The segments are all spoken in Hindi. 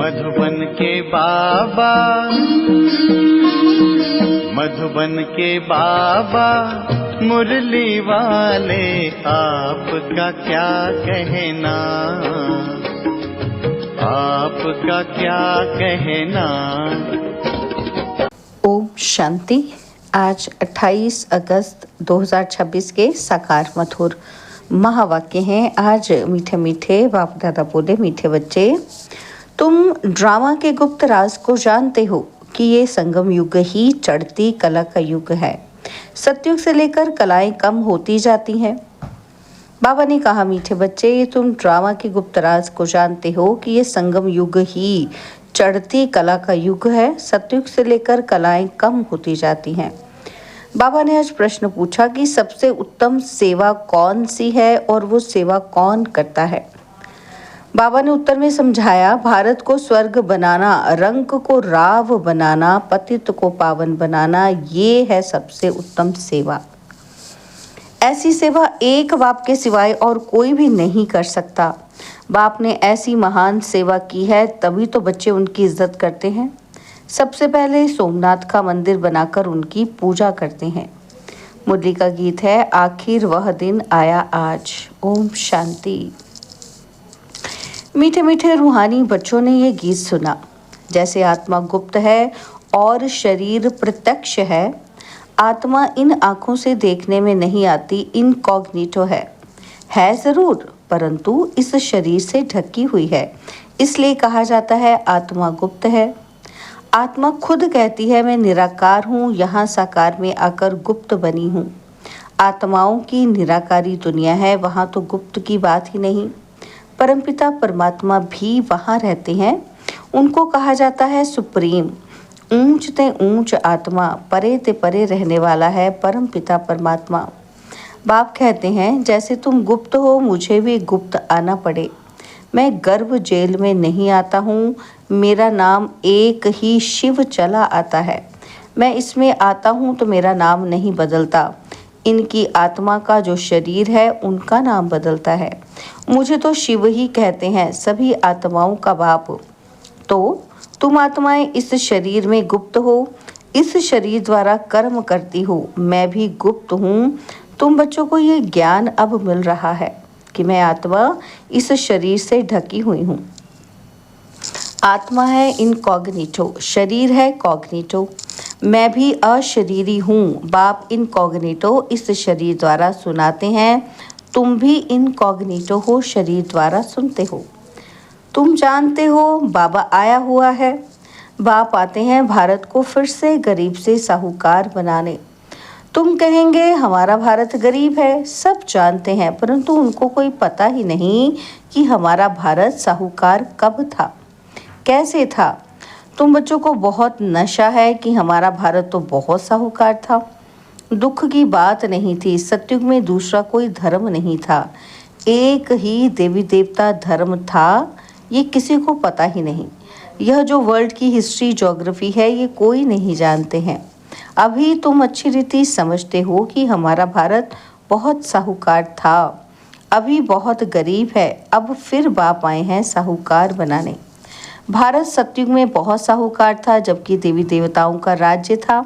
मधुबन के बाबा, मधुबन के बाबा मुरली वाले, आपका क्या कहना, आपका क्या कहना। ओम शांति। आज 28 अगस्त 2026 के साकार मधुर महावाक्य हैं। आज मीठे मीठे बाप दादा बोले, मीठे बच्चे, तुम ड्रामा के गुप्त राज को जानते हो कि ये संगम युग ही चढ़ती कला का युग है। सतयुग से लेकर कलाएं कम होती जाती हैं। बाबा ने कहा, मीठे बच्चे, तुम ड्रामा के गुप्त राज को जानते हो कि ये संगम युग ही चढ़ती कला का युग है। सतयुग से लेकर कलाएं कम होती जाती हैं। बाबा ने आज प्रश्न पूछा कि सबसे उत्तम सेवा कौन सी है और वो सेवा कौन करता है। बाबा ने उत्तर में समझाया, भारत को स्वर्ग बनाना, रंक को राव बनाना, पतित को पावन बनाना, ये है सबसे उत्तम सेवा। ऐसी सेवा एक बाप के सिवाय और कोई भी नहीं कर सकता। बाप ने ऐसी महान सेवा की है, तभी तो बच्चे उनकी इज्जत करते हैं। सबसे पहले सोमनाथ का मंदिर बनाकर उनकी पूजा करते हैं। मुरली का गीत है, आखिर वह दिन आया आज। ओम शांति। मीठे मीठे रूहानी बच्चों ने ये गीत सुना। जैसे आत्मा गुप्त है और शरीर प्रत्यक्ष है, आत्मा इन आँखों से देखने में नहीं आती, इनकॉग्निटो है ज़रूर, परंतु इस शरीर से ढकी हुई है, इसलिए कहा जाता है आत्मा गुप्त है। आत्मा खुद कहती है, मैं निराकार हूँ, यहाँ साकार में आकर गुप्त बनी हूँ। आत्माओं की निराकारी दुनिया है, वहाँ तो गुप्त की बात ही नहीं। परमपिता परमात्मा भी वहाँ रहते हैं। उनको कहा जाता है सुप्रीम। ऊंच ते ऊंच आत्मा, परे ते परे रहने वाला है परमपिता परमात्मा। बाप कहते हैं, जैसे तुम गुप्त हो, मुझे भी गुप्त आना पड़े। मैं गर्भ जेल में नहीं आता हूँ, मेरा नाम एक ही शिव चला आता है। मैं इसमें आता हूँ तो मेरा नाम नहीं बदलता। इनकी आत्मा का जो शरीर है, उनका नाम बदलता है। मुझे तो शिव ही कहते हैं, सभी आत्माओं का बाप। तो तुम आत्माएं इस शरीर में गुप्त हो, इस शरीर द्वारा कर्म करती हो। मैं भी गुप्त हूँ। तुम बच्चों को ये ज्ञान अब मिल रहा है कि मैं आत्मा इस शरीर से ढकी हुई हूँ। आत्मा है इनकॉग्निटो, शरीर है कॉग्निटो। मैं भी अशरीरी हूँ। बाप इनकॉग्निटो इस शरीर द्वारा सुनाते हैं, तुम भी इनकॉग्निटो हो, शरीर द्वारा सुनते हो। तुम जानते हो बाबा आया हुआ है। बाप आते हैं भारत को फिर से गरीब से साहूकार बनाने। तुम कहेंगे हमारा भारत गरीब है, सब जानते हैं, परंतु उनको कोई पता ही नहीं कि हमारा भारत साहूकार कब था, कैसे था। तुम बच्चों को बहुत नशा है कि हमारा भारत तो बहुत साहूकार था। दुख की बात नहीं थी। सतयुग में दूसरा कोई धर्म नहीं था, एक ही देवी देवता धर्म था। ये किसी को पता ही नहीं। यह जो वर्ल्ड की हिस्ट्री ज्योग्राफी है, ये कोई नहीं जानते हैं। अभी तुम अच्छी रीति समझते हो कि हमारा भारत बहुत साहूकार था, अभी बहुत गरीब है। अब फिर बाप आए हैं साहूकार बनाने। भारत सतयुग में बहुत साहूकार था, जबकि देवी देवताओं का राज्य था।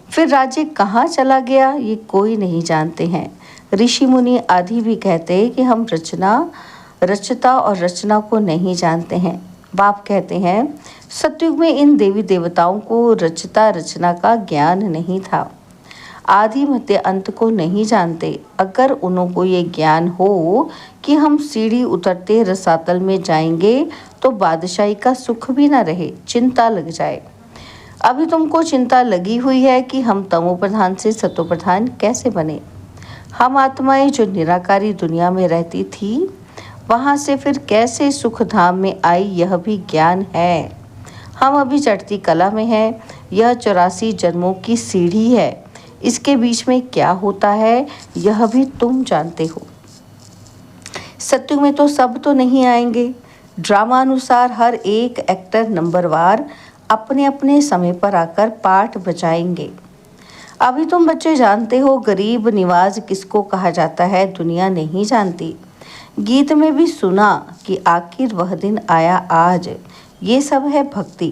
फिर राज्य कहाँ चला गया, ये कोई नहीं जानते हैं। ऋषि मुनि आदि भी कहते हैं कि हम रचता और रचना को नहीं जानते हैं। बाप कहते हैं, सतयुग में इन देवी देवताओं को रचता रचना का ज्ञान नहीं था। आदि मध्य अंत को नहीं जानते। अगर उनको ये ज्ञान हो कि हम सीढ़ी उतरते रसातल में जाएंगे तो बादशाही का सुख भी ना रहे, चिंता लग जाए। अभी तुमको चिंता लगी हुई है कि हम तमो प्रधान से सतो प्रधान कैसे बने। हम आत्माएं जो निराकारी दुनिया में रहती थी, वहाँ से फिर कैसे सुख धाम में आई, यह भी ज्ञान है। हम अभी चढ़ती कला में हैं। यह 84 जन्मों की सीढ़ी है। इसके बीच में क्या होता है, यह भी तुम जानते हो। सतयुग में तो सब तो नहीं आएंगे। ड्रामा अनुसार हर एक एक्टर नंबरवार अपने अपने समय पर आकर पाठ बजाएंगे। अभी तुम बच्चे जानते हो गरीब निवाज किसको कहा जाता है, दुनिया नहीं जानती। गीत में भी सुना कि आखिर वह दिन आया आज। ये सब है भक्ति।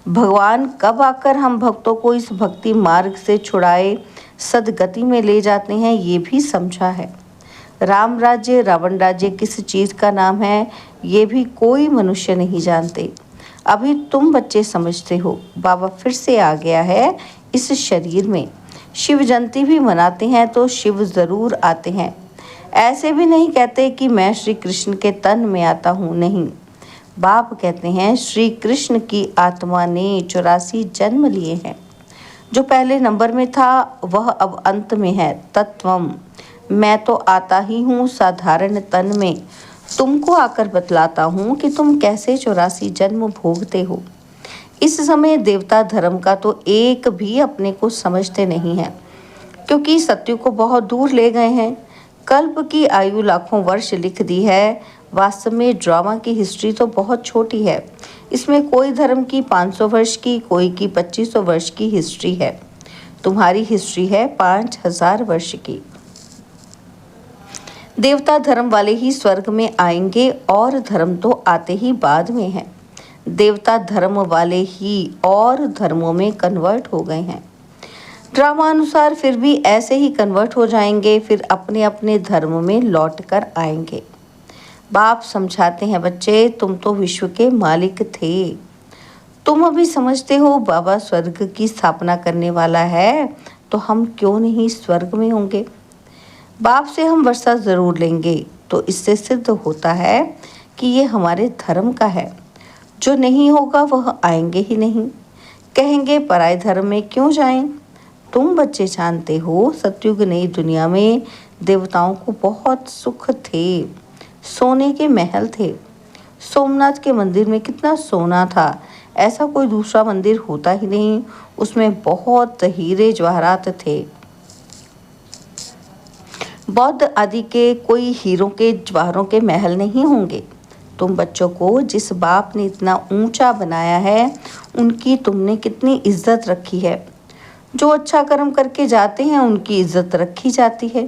भगवान कब आकर हम भक्तों को इस भक्ति मार्ग से छुड़ाए सदगति में ले जाते हैं, ये भी समझा है। राम राज्य रावण राज्य किस चीज़ का नाम है, ये भी कोई मनुष्य नहीं जानते। अभी तुम बच्चे समझते हो। बाबा फिर से आ गया है इस शरीर में। शिव जयंती भी मनाते हैं तो शिव ज़रूर आते हैं। ऐसे भी नहीं कहते कि मैं श्री कृष्ण के तन में आता हूँ, नहीं। बाप कहते हैं श्री कृष्ण की आत्मा ने 84 जन्म लिए हैं। जो पहले नंबर में था वह अब अंत में है। तत्वम, मैं तो आता ही हूँ साधारण तन में। तुमको आकर बतलाता हूँ कि तुम कैसे 84 जन्म भोगते हो। इस समय देवता धर्म का तो एक भी अपने को समझते नहीं है, क्योंकि सत्य को बहुत दूर ले गए हैं। कल्प की आयु लाखों वर्ष लिख दी है। वास्तव में ड्रामा की हिस्ट्री तो बहुत छोटी है। इसमें कोई धर्म की 500 वर्ष की, कोई की 2500 वर्ष की हिस्ट्री है। तुम्हारी हिस्ट्री है 5000 वर्ष की। देवता धर्म वाले ही स्वर्ग में आएंगे और धर्म तो आते ही बाद में हैं। देवता धर्म वाले ही और धर्मों में कन्वर्ट हो गए हैं। ड्रामा अनुसार फिर भी ऐसे ही कन्वर्ट हो जाएंगे, फिर अपने अपने धर्म में लौट कर आएंगे। बाप समझाते हैं, बच्चे तुम तो विश्व के मालिक थे। तुम अभी समझते हो बाबा स्वर्ग की स्थापना करने वाला है, तो हम क्यों नहीं स्वर्ग में होंगे। बाप से हम वर्षा ज़रूर लेंगे, तो इससे सिद्ध होता है कि ये हमारे धर्म का है। जो नहीं होगा वह आएंगे ही नहीं। कहेंगे पराए धर्म में क्यों जाएं। तुम बच्चे जानते हो सतयुग नई दुनिया में देवताओं को बहुत सुख थे। सोने के महल थे। सोमनाथ के मंदिर में कितना सोना था, ऐसा कोई दूसरा मंदिर होता ही नहीं। उसमें बहुत हीरे जवाहरात थे। बौद्ध आदि के कोई हीरों के जवाहरों के महल नहीं होंगे। तुम बच्चों को जिस बाप ने इतना ऊंचा बनाया है, उनकी तुमने कितनी इज्जत रखी है। जो अच्छा कर्म करके जाते हैं उनकी इज्जत रखी जाती है।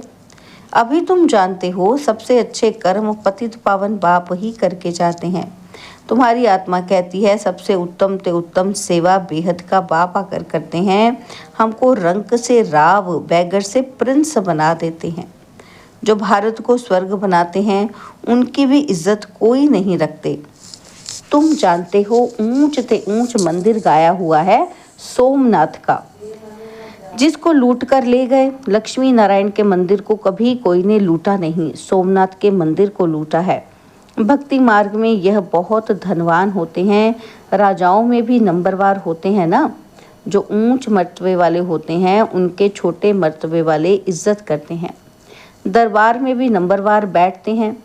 अभी तुम जानते हो सबसे अच्छे कर्म पतित पावन बाप ही करके जाते हैं। तुम्हारी आत्मा कहती है सबसे उत्तम ते उत्तम सेवा बेहद का बाप आकर करते हैं। हमको रंक से राव, बैगर से प्रिंस बना देते हैं। जो भारत को स्वर्ग बनाते हैं उनकी भी इज्जत कोई नहीं रखते। तुम जानते हो ऊंच ते ऊंच मंदिर गाया हुआ है सोमनाथ का, जिसको लूट कर ले गए। लक्ष्मी नारायण के मंदिर को कभी कोई ने लूटा नहीं, सोमनाथ के मंदिर को लूटा है। भक्ति मार्ग में यह बहुत धनवान होते हैं। राजाओं में भी नंबरवार होते हैं ना। जो ऊंच मर्तबे वाले होते हैं उनके छोटे मर्तबे वाले इज्जत करते हैं। दरबार में भी नंबरवार बैठते हैं।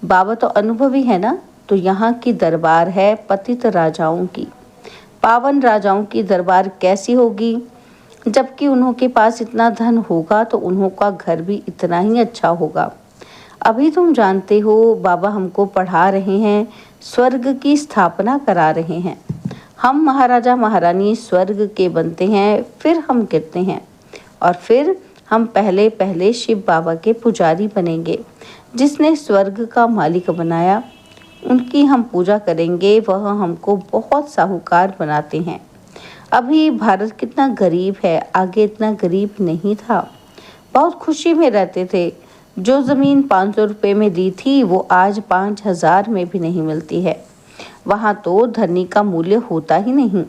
बाबा तो अनुभवी है ना, तो यहाँ की दरबार है पतित राजाओं की। पावन राजाओं की दरबार कैसी होगी। जबकि उन्हों के पास इतना धन होगा तो उन्हों का घर भी इतना ही अच्छा होगा। अभी तुम जानते हो बाबा हमको पढ़ा रहे हैं, स्वर्ग की स्थापना करा रहे हैं। हम महाराजा महारानी स्वर्ग के बनते हैं, फिर हम गिरते हैं और फिर हम पहले पहले शिव बाबा के पुजारी बनेंगे। जिसने स्वर्ग का मालिक बनाया उनकी हम पूजा करेंगे। वह हमको बहुत साहूकार बनाते हैं। अभी भारत कितना गरीब है, आगे इतना गरीब नहीं था। बहुत खुशी में रहते थे। जो ज़मीन 500 रुपये में दी थी वो आज 5000 में भी नहीं मिलती है। वहाँ तो धरनी का मूल्य होता ही नहीं।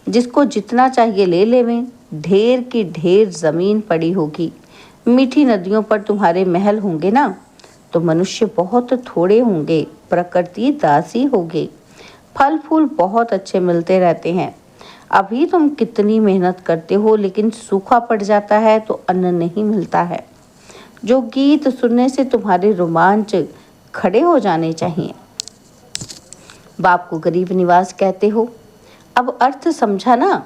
जिसको जितना चाहिए ले लेवें। ढेर की ढेर ज़मीन पड़ी होगी। मीठी नदियों पर तुम्हारे महल होंगे ना, तो मनुष्य बहुत थोड़े होंगे। प्रकृति दासी होगी। फल फूल बहुत अच्छे मिलते रहते हैं। अभी तुम कितनी मेहनत करते हो, लेकिन सूखा पड़ जाता है तो अन्न नहीं मिलता है। जो गीत सुनने से तुम्हारे रोमांच खड़े हो जाने चाहिए। बाप को गरीब निवास कहते हो। अब अर्थ समझा ना।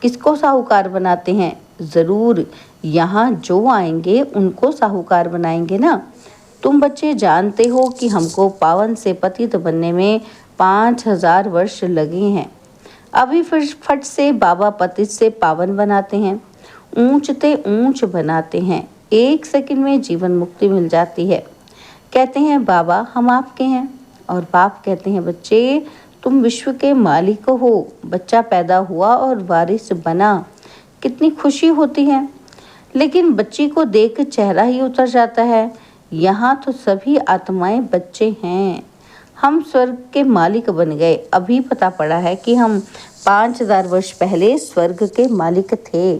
किसको साहूकार बनाते हैं। ज़रूर यहाँ जो आएंगे उनको साहूकार बनाएंगे ना। तुम बच्चे जानते हो कि हमको पावन से पतित बनने में 5000 वर्ष लगे हैं। अभी फिर फट से बाबा पतित से पावन बनाते हैं, ऊंचते ऊंच बनाते हैं। 1 सेकंड में जीवन मुक्ति मिल जाती है। कहते हैं बाबा हम आपके हैं, और बाप कहते हैं बच्चे तुम विश्व के मालिक हो। बच्चा पैदा हुआ और वारिस बना, कितनी खुशी होती है। लेकिन बच्ची को देख चेहरा ही उतर जाता है। यहाँ तो सभी आत्माएं बच्चे हैं। हम स्वर्ग के मालिक बन गए। अभी पता पड़ा है कि हम 5000 वर्ष पहले स्वर्ग के मालिक थे।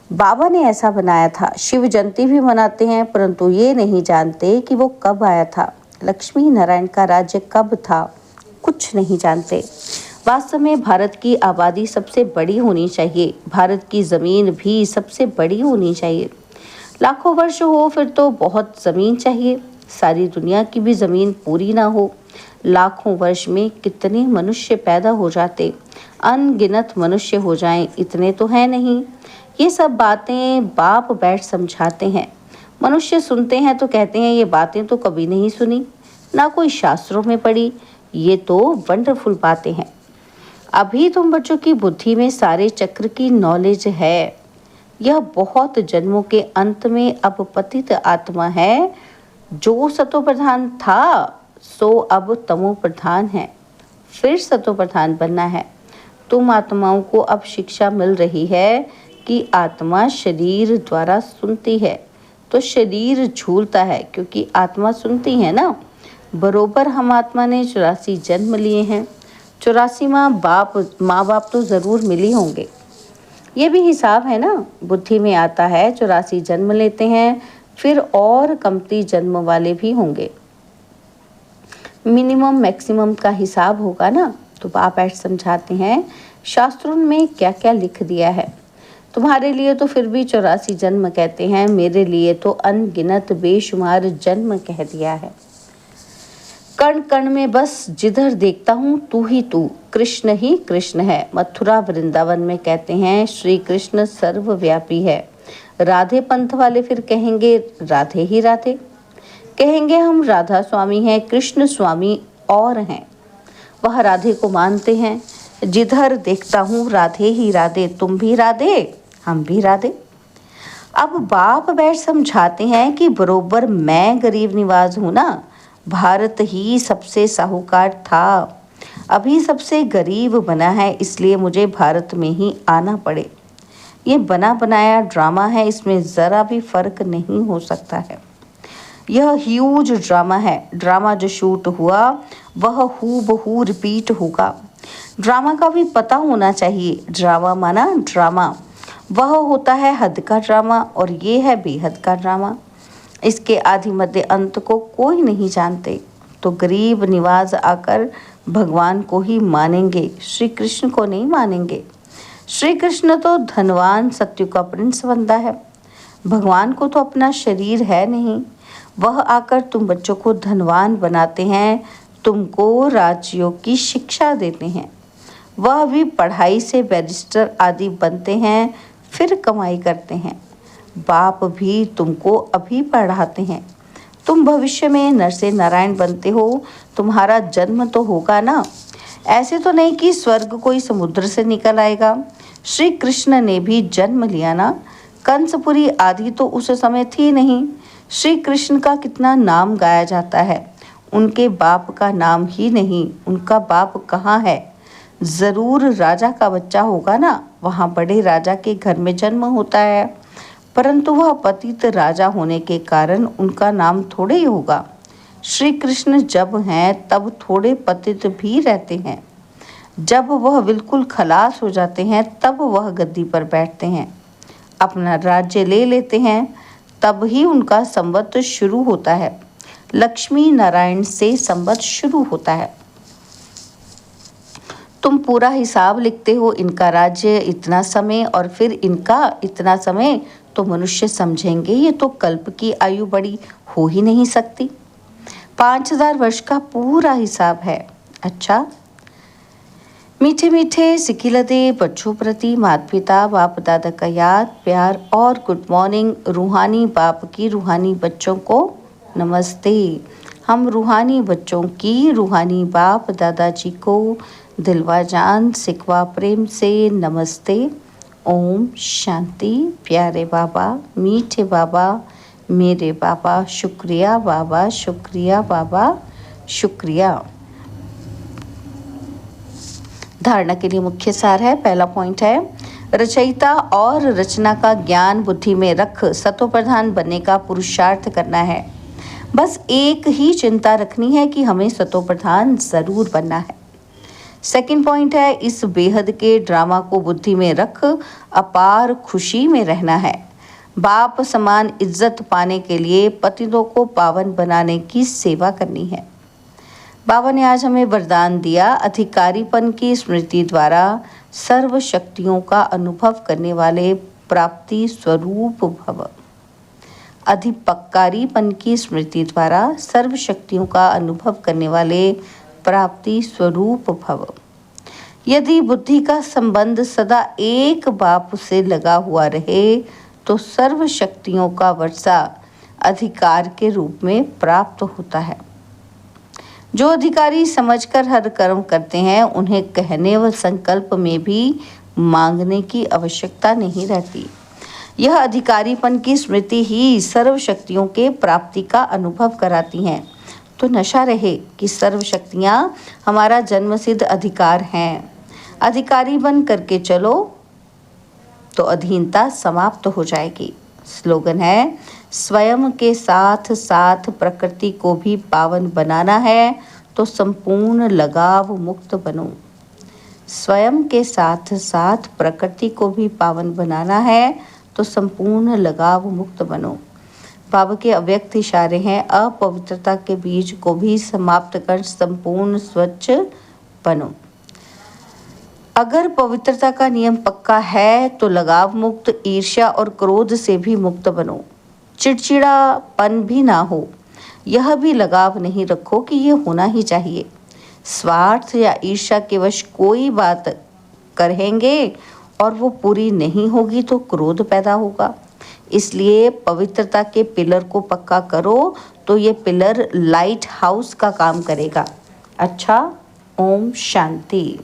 बाबा ने ऐसा बनाया था। शिव जयंती भी मनाते हैं, परंतु ये नहीं जानते कि वो कब आया था। लक्ष्मी नारायण का राज्य कब था, कुछ नहीं जानते। वास्तव में भारत की आबादी सबसे बड़ी होनी चाहिए। भारत की ज़मीन भी सबसे बड़ी होनी चाहिए। लाखों वर्ष हो फिर तो बहुत ज़मीन चाहिए। सारी दुनिया की भी ज़मीन पूरी ना हो। लाखों वर्ष में कितने मनुष्य पैदा हो जाते, अनगिनत मनुष्य हो जाएं, इतने तो है नहीं। ये सब बातें बाप बैठ समझाते हैं। मनुष्य सुनते हैं तो कहते हैं ये बातें तो कभी नहीं सुनी, ना कोई शास्त्रों में पढ़ी। ये तो वंडरफुल बातें हैं। अभी तुम बच्चों की बुद्धि में सारे चक्र की नॉलेज है। यह बहुत जन्मों के अंत में अब पतित आत्मा है। जो सतो प्रधान था सो अब तमो प्रधान है। फिर सतो प्रधान बनना है। तुम आत्माओं को अब शिक्षा मिल रही है कि आत्मा शरीर द्वारा सुनती है तो शरीर झूलता है, क्योंकि आत्मा सुनती है ना। बरोबर हम आत्मा ने 84 जन्म लिए हैं। 84 माँ बाप तो ज़रूर मिली होंगे। ये भी हिसाब है ना। बुद्धि में आता है 84 जन्म लेते हैं, फिर और कमती जन्म वाले भी होंगे। मिनिमम मैक्सिमम का हिसाब होगा ना। तो बाप ऐसे समझाते हैं शास्त्रों में क्या क्या लिख दिया है। तुम्हारे लिए तो फिर भी 84 जन्म कहते हैं, मेरे लिए तो अनगिनत बेशुमार जन्म कह दिया है। कण कण में बस जिधर देखता हूँ तू ही तू, कृष्ण ही कृष्ण है। मथुरा वृंदावन में कहते हैं श्री कृष्ण सर्वव्यापी है। राधे पंथ वाले फिर कहेंगे राधे ही राधे। कहेंगे हम राधा स्वामी हैं, कृष्ण स्वामी और हैं। वह राधे को मानते हैं। जिधर देखता हूँ राधे ही राधे, तुम भी राधे हम भी राधे। अब बाप बैठ समझाते हैं कि बरोबर मैं गरीब निवाज हूँ ना। भारत ही सबसे साहूकार था, अभी सबसे गरीब बना है, इसलिए मुझे भारत में ही आना पड़े। ये बना बनाया ड्रामा है, इसमें ज़रा भी फर्क नहीं हो सकता है। यह ह्यूज ड्रामा है। ड्रामा जो शूट हुआ वह हूबहू रिपीट होगा। ड्रामा का भी पता होना चाहिए। ड्रामा माना ड्रामा। वह होता है हद का ड्रामा और ये है बेहद का ड्रामा। इसके आदि मध्य अंत को कोई नहीं जानते। तो गरीब निवाज आकर भगवान को ही मानेंगे, श्री कृष्ण को नहीं मानेंगे। श्री कृष्ण तो धनवान सत्युग का प्रिंस बनता है। भगवान को तो अपना शरीर है नहीं। वह आकर तुम बच्चों को धनवान बनाते हैं, तुमको राजयोग की शिक्षा देते हैं। वह भी पढ़ाई से बैरिस्टर आदि बनते हैं, फिर कमाई करते हैं। बाप भी तुमको अभी पढ़ाते हैं। तुम भविष्य में नर से नारायण बनते हो, तुम्हारा जन्म तो होगा ना। ऐसे तो नहीं कि स्वर्ग कोई समुद्र से निकल आएगा। श्री कृष्ण ने भी जन्म लिया ना। कंसपुरी आदि तो उस समय थी नहीं। श्री कृष्ण का कितना नाम गाया जाता है, उनके बाप का नाम ही नहीं। उनका बाप कहाँ है? ज़रूर राजा का बच्चा होगा ना। वहाँ बड़े राजा के घर में जन्म होता है, परंतु वह पतित राजा होने के कारण उनका नाम थोड़े ही होगा। श्री कृष्ण जब हैं तब थोड़े पतित भी रहते हैं। जब वह बिल्कुल खलास हो जाते हैं तब वह गद्दी पर बैठते हैं, अपना राज्य ले लेते हैं, तब ही उनका संवत शुरू होता है। लक्ष्मी नारायण से संवत शुरू होता है। तुम पूरा हिसाब लिखते हो, इनका राज्य इतना समय और फिर इनका इतना समय, तो मनुष्य समझेंगे ये तो कल्प की आयु बड़ी हो ही नहीं सकती। 5000 वर्ष का पूरा हिसाब है। अच्छा, मीठे मीठे सिकिलदे बच्चों प्रति माता पिता बाप दादा का याद प्यार और गुड मॉर्निंग। रूहानी बाप की रूहानी बच्चों को नमस्ते। हम रूहानी बच्चों की रूहानी बाप दादाजी को दिलवा जान सिकवा प्रेम से नमस्ते। ओम शांति। प्यारे बाबा, मीठे बाबा, मेरे बाबा, शुक्रिया बाबा, शुक्रिया बाबा, शुक्रिया। धारणा के लिए मुख्य सार है। पहला पॉइंट है, रचयिता और रचना का ज्ञान बुद्धि में रख सतोप्रधान बनने का पुरुषार्थ करना है। बस एक ही चिंता रखनी है कि हमें सतोप्रधान जरूर बनना है। सेकंड पॉइंट है, इस बेहद के ड्रामा को बुद्धि में रख अपार खुशी में रहना है। बाप समान इज्जत पाने के लिए पतितों को पावन बनाने की सेवा करनी है। बाबा ने आज हमें वरदान दिया, अधिकारीपन की स्मृति द्वारा सर्व शक्तियों का अनुभव करने वाले प्राप्ति स्वरूप भव। अधिपक्कारीपन की स्मृति द्वारा सर्व शक्तियों का अनुभव करने वाले प्राप्ति स्वरूप भव। यदि बुद्धि का संबंध सदा एक बाप से लगा हुआ रहे तो सर्व शक्तियों का वर्षा अधिकार के रूप में प्राप्त होता है। जो अधिकारी समझकर हर कर्म करते हैं उन्हें कहने व संकल्प में भी मांगने की आवश्यकता नहीं रहती। यह अधिकारीपन की स्मृति ही सर्व शक्तियों के प्राप्ति का अनुभव कराती हैं। तो नशा रहे कि सर्व शक्तियाँ हमारा जन्मसिद्ध अधिकार हैं। अधिकारी बन करके चलो तो अधीनता समाप्त हो जाएगी। स्लोगन है, स्वयं के साथ साथ प्रकृति को भी पावन बनाना है तो संपूर्ण लगाव मुक्त बनो। स्वयं के साथ साथ प्रकृति को भी पावन बनाना है तो संपूर्ण लगाव मुक्त बनो। बाबा के अव्यक्त इशारे हैं, अपवित्रता के बीज को भी समाप्त कर संपूर्ण स्वच्छ बनो। अगर पवित्रता का नियम पक्का है तो लगाव मुक्त, ईर्ष्या और क्रोध से भी मुक्त बनो। चिड़चिड़ापन भी ना हो, यह भी लगाव नहीं रखो कि ये होना ही चाहिए। स्वार्थ या ईर्ष्या के वश कोई बात करेंगे और वो पूरी नहीं होगी तो क्रोध पैदा होगा। इसलिए पवित्रता के पिलर को पक्का करो तो ये पिलर लाइट हाउस का काम करेगा। अच्छा, ओम शांति।